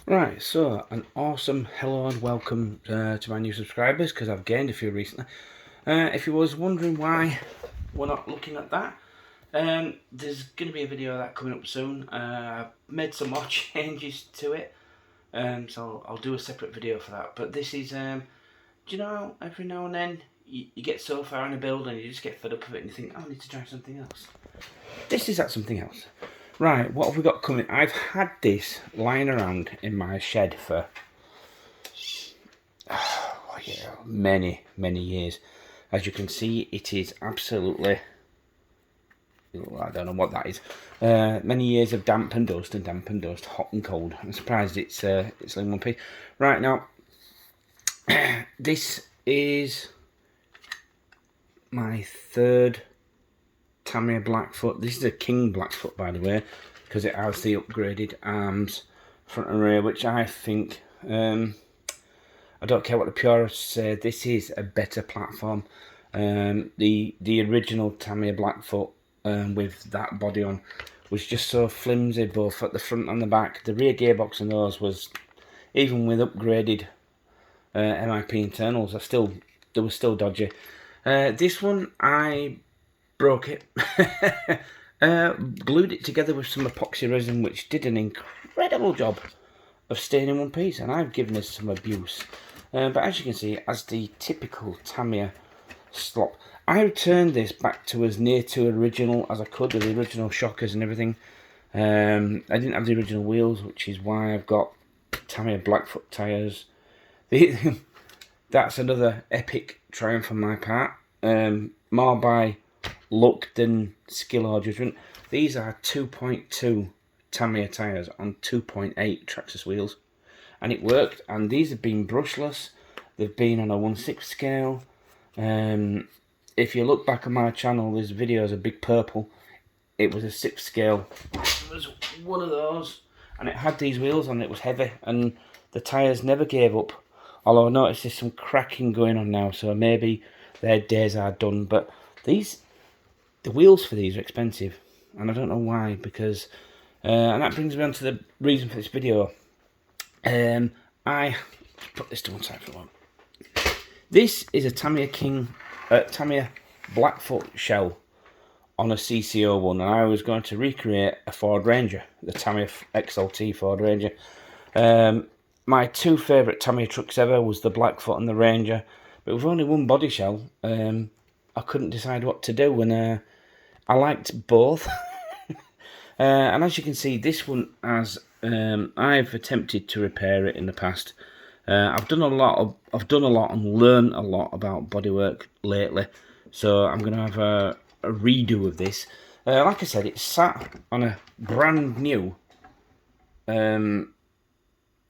Right, so an awesome hello and welcome to my new subscribers, because I've gained a few recently. If you was wondering why we're not looking at that, there's going to be a video of that coming up soon. I've made some more changes to it, so I'll do a separate video for that. But this is, do you know, every now and then you get so far in a build and you just get fed up of it and you think, oh, I need to try something else. This is that something else. Right, what have we got coming? I've had this lying around in my shed for many years. As you can see, it is absolutely, I don't know what that is. Many years of damp and dust, hot and cold. I'm surprised it's in one piece. Right, now this is my third Tamiya Blackfoot. This is a King Blackfoot, by the way, because it has the upgraded arms front and rear, which I think, I don't care what the purists say, this is a better platform. The original Tamiya Blackfoot with that body on was just so flimsy, both at the front and the back. The rear gearbox in those was, even with upgraded MIP internals, they were still dodgy. This one, I broke it, glued it together with some epoxy resin, which did an incredible job of staying in one piece, and I've given this some abuse. But as you can see, as the typical Tamiya slop, I returned this back to as near to original as I could, with the original shockers and everything. I didn't have the original wheels, which is why I've got Tamiya Blackfoot tyres. That's another epic triumph on my part, more by luck than skill or judgment. These are 2.2 Tamiya tyres on 2.8 Traxxas wheels, and it worked. And these have been brushless, they've been on a 1/6 scale. If you look back on my channel, there's videos of Big Purple. It was a 6 scale. It was one of those, and it had these wheels on. It was heavy, and the tyres never gave up. Although I noticed there's some cracking going on now, so maybe their days are done. But the wheels for these are expensive, and I don't know why, because and that brings me on to the reason for this video. I put this to one side for a moment. This is a Tamiya King, Tamiya Blackfoot shell on a CC01, and I was going to recreate a Ford Ranger, the Tamiya XLT Ford Ranger. My two favourite Tamiya trucks ever was the Blackfoot and the Ranger, but with only one body shell, I couldn't decide what to do, and I liked both. And as you can see, this one has, I've attempted to repair it in the past. I've done a lot and learned a lot about bodywork lately, so I'm going to have a redo of this. Like I said, it's sat on a brand new,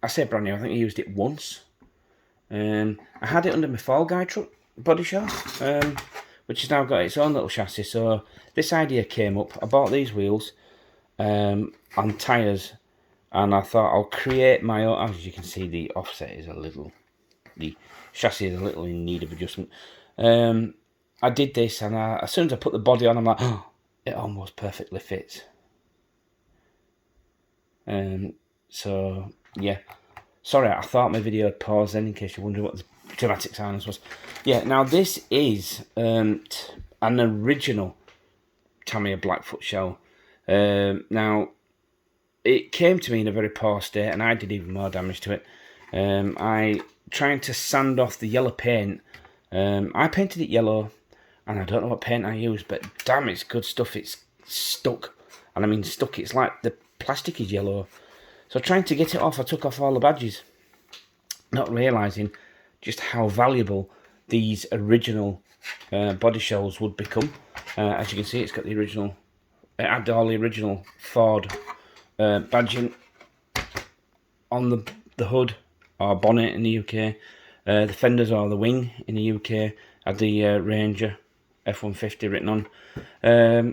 I say brand new, I think I used it once. I had it under my Fall Guy truck body shell, which has now got its own little chassis. So this idea came up. I bought these wheels on tyres, and I thought I'll create my own. As you can see, the offset is the chassis is a little in need of adjustment. I did this, and as soon as I put the body on, I'm like, oh, it almost perfectly fits. So yeah, sorry, I thought my video had paused then, in case you're wondering what the dramatic silence was. Yeah, now this is an original Tamiya Blackfoot shell. Now, it came to me in a very poor state, and I did even more damage to it. I trying to sand off the yellow paint. I painted it yellow, and I don't know what paint I used, but damn, it's good stuff. It's stuck, and I mean stuck. It's like the plastic is yellow. So trying to get it off, I took off all the badges, not realising just how valuable these original body shells would become. As you can see, it's got the original, it had all the original Ford badging on the hood or bonnet in the UK. The fenders or the wing in the UK had the Ranger F-150 written on.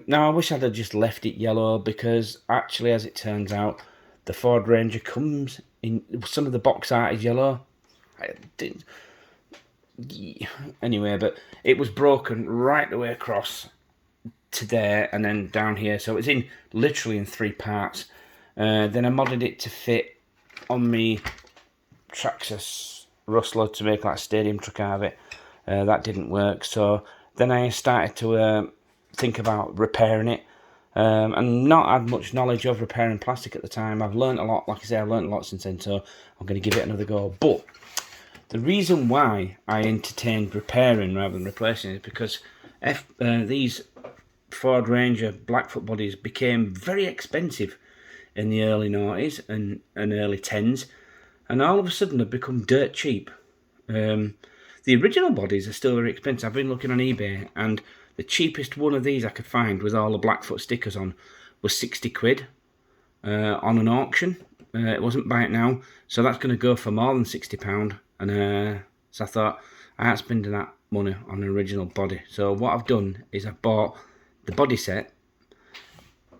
Now I wish I'd have just left it yellow, because actually, as it turns out, the Ford Ranger comes in, some of the box art is yellow. I didn't. Anyway, but it was broken right the way across to there and then down here, so it's in literally in 3 parts. Then I modded it to fit on me Traxxas Rustler to make like a stadium truck out of it. That didn't work, so then I started to think about repairing it, and not had much knowledge of repairing plastic at the time. I've learned a lot, like I say, I've learned a lot since then, so I'm going to give it another go. But the reason why I entertained repairing rather than replacing is because these Ford Ranger Blackfoot bodies became very expensive in the early 90s and early 10s, and all of a sudden have become dirt cheap. The original bodies are still very expensive. I've been looking on eBay, and the cheapest one of these I could find with all the Blackfoot stickers on was 60 quid on an auction. It wasn't Buy It Now, so that's going to go for more than £60. And so I thought, I ain't spending that money on an original body. So what I've done is I've bought the body set,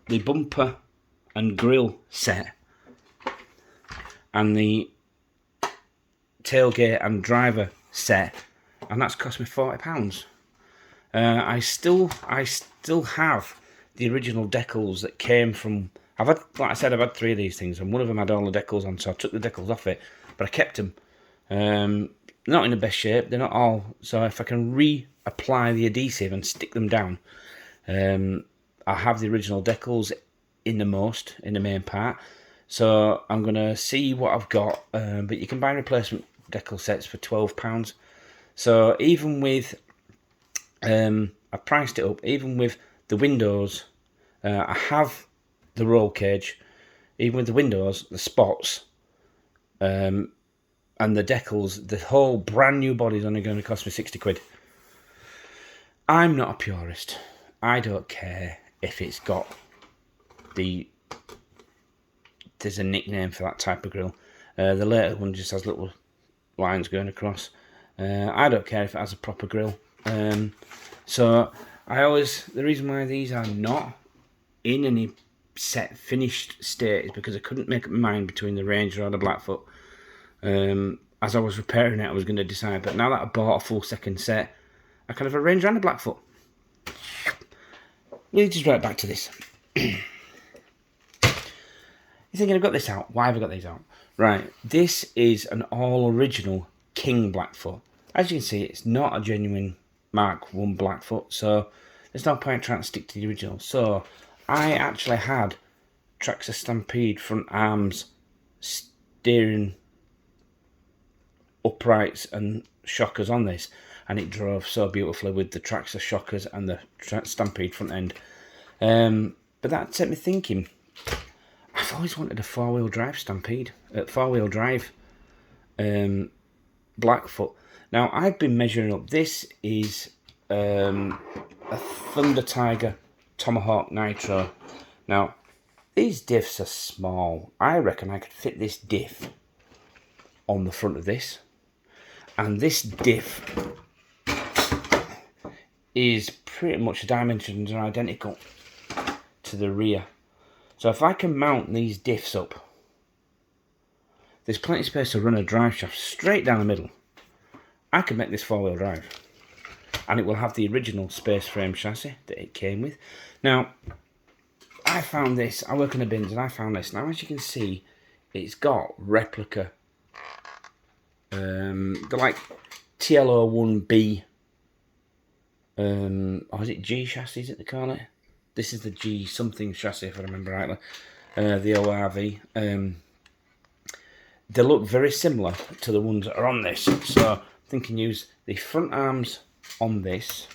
the bumper and grill set, and the tailgate and driver set, and that's cost me £40. I still have the original decals that came from. Like I said, I've had 3 of these things, and one of them had all the decals on, so I took the decals off it, but I kept them. Not in the best shape. They're not all. So if I can reapply the adhesive and stick them down, I have the original decals in the main part. So I'm gonna see what I've got. But you can buy replacement decal sets for £12. So even with, I priced it up. Even with the windows, I have the roll cage. Even with the windows, the spots, and the decals, the whole brand new body is only going to cost me 60 quid. I'm not a purist. I don't care if it's got there's a nickname for that type of grill. The later one just has little lines going across. I don't care if it has a proper grill. So the reason why these are not in any set finished state is because I couldn't make up my mind between the Ranger or the Blackfoot. As I was repairing it, I was going to decide, but now that I bought a full second set, I can have a Ranger and a Blackfoot. We'll just right back to this. You're thinking, I've got this out. Why have I got these out? Right, this is an all-original King Blackfoot. As you can see, it's not a genuine Mark 1 Blackfoot, so there's no point trying to stick to the original. So, I actually had Traxxas Stampede front arms, steering uprights and shockers on this, and it drove so beautifully with the Traxxas shockers and the Stampede front end. But that set me thinking, I've always wanted a four-wheel drive Stampede, four-wheel drive Blackfoot. Now, I've been measuring up. This is a Thunder Tiger Tomahawk Nitro. Now, these diffs are small. I reckon I could fit this diff on the front of this. And this diff is pretty much, the dimensions are identical to the rear. So if I can mount these diffs up, there's plenty of space to run a drive shaft straight down the middle. I can make this four-wheel drive. And it will have the original space frame chassis that it came with. Now, I found this, I work in the bins, and I found this. Now, as you can see, it's got replica, they're like TLO1B, or is it G chassis, is it they call it? This is the G something chassis, if I remember rightly, the ORV. They look very similar to the ones that are on this, so I'm thinking use the front arms on this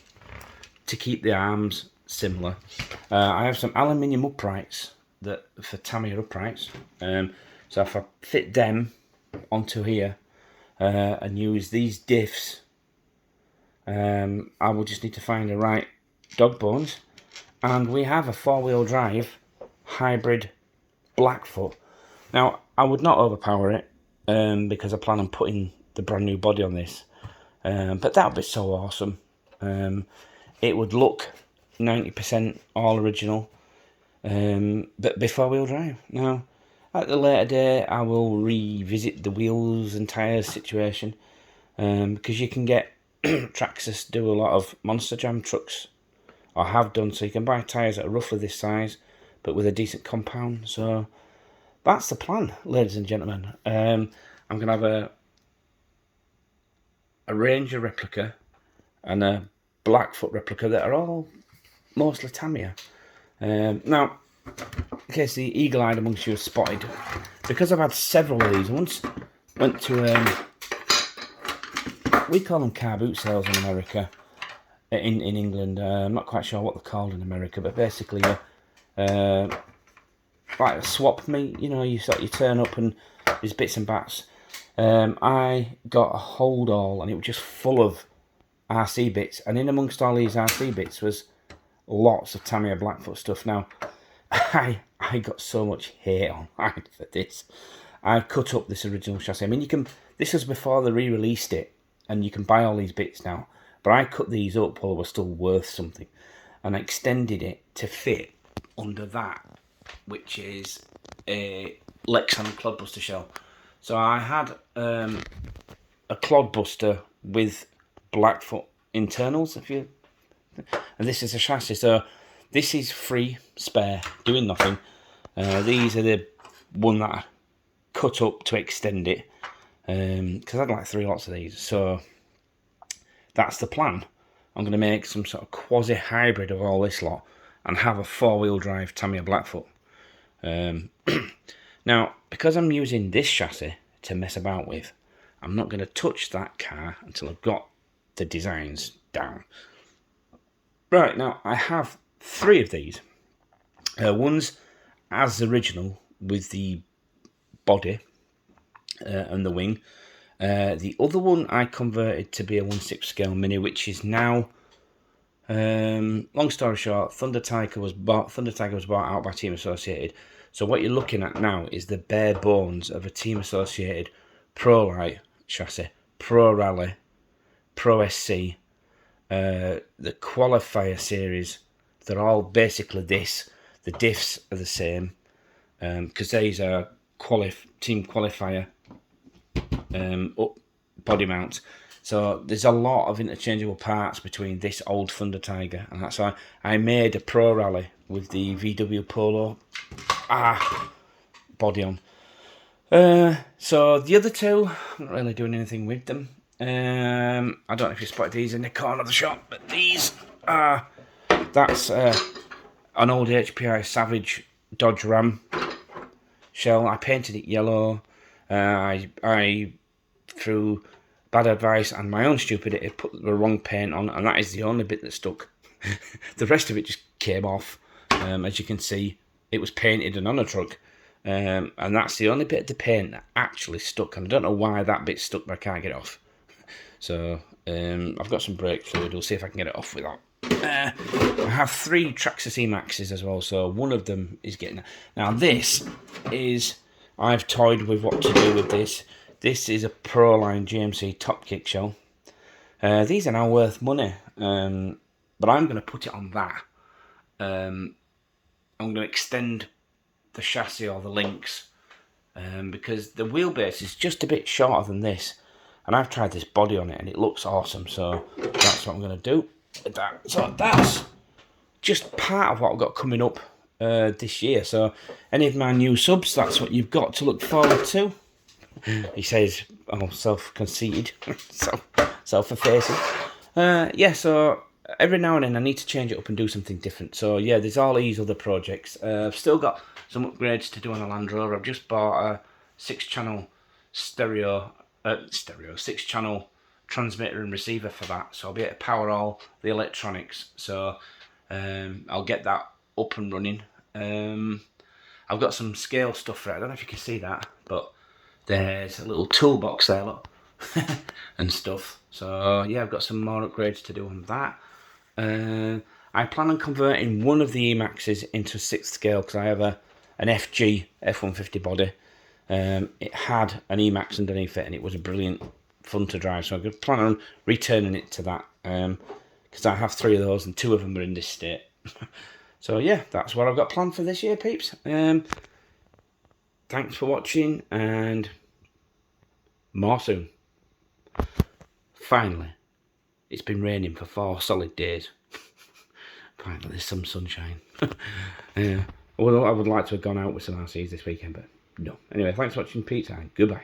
to keep the arms similar. I have some aluminium uprights for Tamiya uprights, so if I fit them onto here and use these diffs, I will just need to find the right dog bones, and we have a four-wheel drive hybrid Blackfoot. Now, I would not overpower it because I plan on putting the brand new body on this, but that would be so awesome. It would look 90% all original, but be four-wheel drive. Now, at the later date, I will revisit the wheels and tyres situation, because you can get Traxxas do a lot of Monster Jam trucks, or have done, so you can buy tyres that are roughly this size, but with a decent compound. So that's the plan, ladies and gentlemen. I'm going to have a Ranger replica and a Blackfoot replica that are all mostly Tamiya. Now, in case the eagle-eyed amongst you have spotted, because I've had several of these, I once went to, we call them car boot sales in America, in England. I'm not quite sure what they're called in America, but basically, like a swap meet, you know, you turn up and there's bits and bats. I got a hold all and it was just full of RC bits, and in amongst all these RC bits was lots of Tamiya Blackfoot stuff. Now, I got so much hate online for this. I cut up this original chassis. I mean, this was before they re-released it, and you can buy all these bits now. But I cut these up while they were still worth something, and I extended it to fit under that, which is a Lexan clodbuster shell. So I had a clodbuster with Blackfoot internals, and this is a chassis. So this is free, spare, doing nothing. These are the one that I cut up to extend it, because I had like 3 lots of these. So that's the plan. I'm going to make some sort of quasi-hybrid of all this lot and have a 4-wheel drive Tamiya Blackfoot. Now, because I'm using this chassis to mess about with, I'm not going to touch that car until I've got the designs down. Right, now I have 3 of these. One's as original with the body and the wing. The other one I converted to be a 1/6 scale mini, which is now, long story short, Thunder Tiger was bought out by Team Associated. So what you're looking at now is the bare bones of a Team Associated Pro Light chassis, Pro Rally, Pro SC, the Qualifier series. They're all basically this. The diffs are the same, because these are Team Qualifier up body mount. So there's a lot of interchangeable parts between this old Thunder Tiger, and that's why I made a Pro Rally with the VW Polo body on. So the other 2, I'm not really doing anything with them. I don't know if you spotted these in the corner of the shop, but these are, that's an old HPI Savage Dodge Ram shell. I painted it yellow. I through bad advice and my own stupidity, put the wrong paint on, and that is the only bit that stuck. The rest of it just came off. As you can see, it was painted and on a truck, and that's the only bit of the paint that actually stuck. And I don't know why that bit stuck, but I can't get it off. So I've got some brake fluid. We'll see if I can get it off with that. I have 3 Traxxas E-Maxes as well, so one of them is getting. Now this is, I've toyed with what to do with this. This is a Proline GMC top kick shell. These are now worth money, but I'm going to put it on that. I'm going to extend the chassis or the links, because the wheelbase is just a bit shorter than this, and I've tried this body on it and it looks awesome. So that's what I'm going to do with that. So that's just part of what I've got coming up this year. So any of my new subs, that's what you've got to look forward to. He says, oh, self-conceited, self-effacing. Yeah, so every now and then I need to change it up and do something different. So yeah, there's all these other projects. I've still got some upgrades to do on a Land Rover. I've just bought a 6-channel 6-channel transmitter and receiver for that. So I'll be able to power all the electronics. So I'll get that up and running. I've got some scale stuff for it. I don't know if you can see that, but there's a little toolbox there, look, and stuff. So yeah, I've got some more upgrades to do on that. I plan on converting one of the E-Maxes into a 6th scale, because I have an FG F-150 body. It had an E-Max underneath it, and it was a brilliant fun to drive. So I'm planning on returning it to that, because I have 3 of those, and 2 of them are in this state. So yeah, that's what I've got planned for this year, peeps. Thanks for watching, and more soon. Finally, it's been raining for 4 solid days. Finally, there's some sunshine. Yeah. Well, I would like to have gone out with some RCs this weekend, but No. Anyway, thanks for watching, peeps, and goodbye.